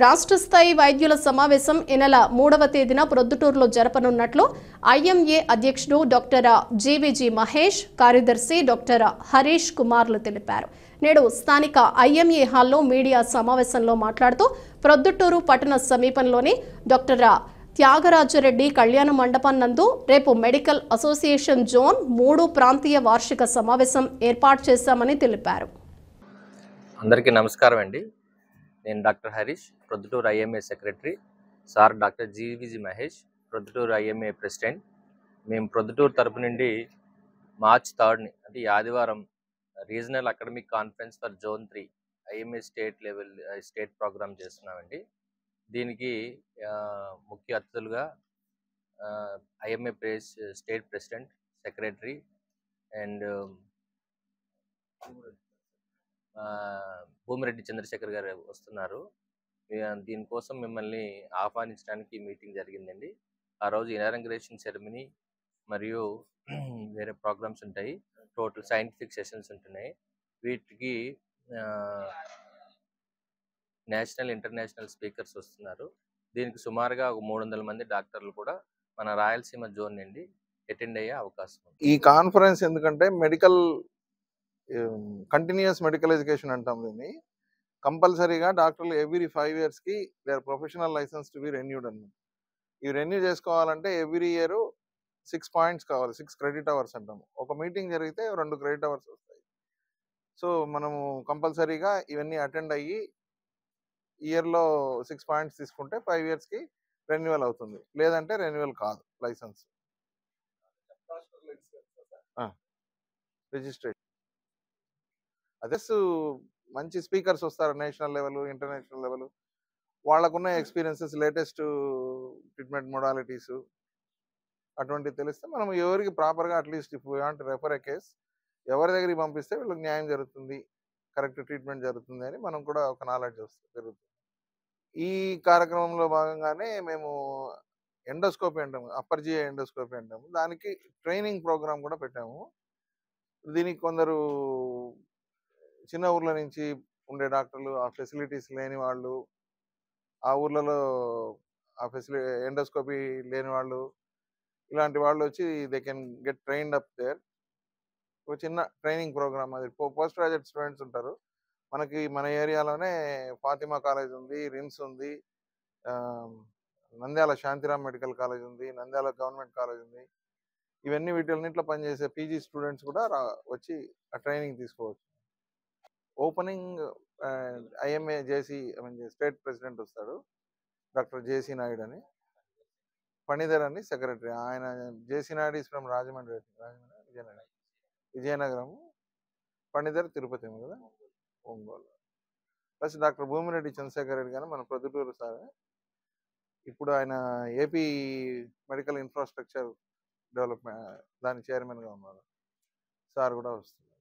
రాష్ట్ర స్థాయి వైద్యుల సమావేశం ఈ నెల 3వ తేదీన ప్రొద్దుటూరులో జరపనున్నట్లు ఐఎంఏ అధ్యక్షుడు డాక్టర్ జీవీజీ మహేష్, కార్యదర్శి డాక్టర్ హరీష్ కుమార్లు తెలిపారు. నేడు స్థానిక ఐఎంఏ హాల్లో మీడియా సమావేశంలో మాట్లాడుతూ ప్రొద్దుటూరు పట్టణ సమీపంలోని డాక్టర్ త్యాగరాజరెడ్డి కళ్యాణ మండపం నందు రేపు మెడికల్ అసోసియేషన్ జోన్ 3 ప్రాంతీయ వార్షిక సమావేశం ఏర్పాటు చేశామని తెలిపారు. అందరికీ నమస్కారం అండి. నేను doctor Harish, Proddatur IMA secretary. Sir doctor GVG Mahesh, Proddatur IMA president. మేము ప్రొద్దుటూరు తరపు నుండి మార్చ్ 3 అంటే ఈ ఆదివారం regional academic conference for zone 3 IMA state program చేస్తున్నామండి. దీనికి ముఖ్య అతిథులుగా IMA state president, secretary and Bhumireddy Chandrashekar గారు వస్తున్నారు. దీనికోసం మిమ్మల్ని ఆహ్వానించడానికి మీటింగ్ జరిగిందండి. ఆ రోజు ఇనాగ్రేషన్ సెరమనీ మరియు వేరే ప్రోగ్రామ్స్ ఉంటాయి. టోటల్ సైంటిఫిక్ సెషన్స్ ఉంటున్నాయి. వీటికి నేషనల్, ఇంటర్నేషనల్ స్పీకర్స్ వస్తున్నారు. దీనికి సుమారుగా 300 మంది డాక్టర్లు కూడా మన రాయలసీమ జోన్ నుండి అటెండ్ అయ్యే అవకాశం ఉంది. ఈ కాన్ఫరెన్స్ ఎందుకంటే మెడికల్ కంటిన్యూస్ మెడికల్ ఎడ్యుకేషన్ అంటాం దీన్ని. కంపల్సరీగా డాక్టర్లు ఎవ్రీ 5 yearsకి their professional licence to be renewed అన్నమాట. ఇవి రెన్యూ చేసుకోవాలంటే ఎవ్రీ ఇయర్ 6 points కావాలి, 6 credit hours అంటాము. ఒక మీటింగ్ జరిగితే 2 credit hours వస్తాయి. సో మనము కంపల్సరీగా ఇవన్నీ అటెండ్ అయ్యి ఇయర్లో 6 points తీసుకుంటే 5 yearsకి రెన్యువల్ అవుతుంది. లేదంటే రెన్యువల్ కాదు లైసెన్స్. రిజిస్ట్రేషన్ అదర్స్ మంచి స్పీకర్స్ వస్తారు, నేషనల్ లెవెల్, ఇంటర్నేషనల్ లెవెల్. వాళ్ళకున్న ఎక్స్పీరియన్సెస్, లేటెస్ట్ ట్రీట్మెంట్ మొడాలిటీస్ అటువంటివి తెలిస్తే మనం ఎవరికి ప్రాపర్గా at least if want refer a case ఎవరి దగ్గరికి పంపిస్తే వీళ్ళకి న్యాయం జరుగుతుంది, కరెక్ట్ ట్రీట్మెంట్ జరుగుతుంది అని మనం కూడా ఒక నాలెడ్జ్ జరుగుతుంది. ఈ కార్యక్రమంలో భాగంగానే మేము ఎండోస్కోపీ అంటాము, అప్పర్ జిఐ ఎండోస్కోపీ అంటాము. దానికి ట్రైనింగ్ ప్రోగ్రామ్ కూడా పెట్టాము. దీనికి కొందరు చిన్న ఊర్ల నుంచి ఉండే డాక్టర్లు, ఆ ఫెసిలిటీస్ లేని వాళ్ళు, ఆ ఊర్లలో ఆ ఎండోస్కోపీ లేని వాళ్ళు, ఇలాంటి వాళ్ళు వచ్చి they can get trained up there. ఒక చిన్న ట్రైనింగ్ ప్రోగ్రామ్ అది. పోస్ట్ గ్రాడ్యుయేట్ స్టూడెంట్స్ ఉంటారు మనకి. మన ఏరియాలోనే ఫాతిమా కాలేజ్ ఉంది, రిమ్స్ ఉంది, నంద్యాల శాంతిరామ్ మెడికల్ కాలేజ్ ఉంది, నంద్యాల గవర్నమెంట్ కాలేజ్ ఉంది. ఇవన్నీ వీటిన్నింటిలో పనిచేసే పీజీ స్టూడెంట్స్ కూడా వచ్చి ఆ ట్రైనింగ్ తీసుకోవచ్చు. ఓపెనింగ్ ఐఎంఏ స్టేట్ ప్రెసిడెంట్ వస్తాడు, డాక్టర్ జేసీ నాయుడు అని. ఫణిధర్ అని సెక్రటరీ. ఆయన జేసీ నాయుడు ఈస్ ఫ్రమ్ రాజమండ్రి, విజయనగరం. ఫణిధర్ తిరుపతి కదా, ఒంగోలు. ప్లస్ డాక్టర్ భూమిరెడ్డి చంద్రశేఖర్ రెడ్డి గారు మన ప్రొద్దుటూరు సార్. ఇప్పుడు ఆయన ఏపీ మెడికల్ ఇన్ఫ్రాస్ట్రక్చర్ డెవలప్మెంట్ దాని చైర్మన్గా ఉన్నారు. సార్ కూడా వస్తుంది.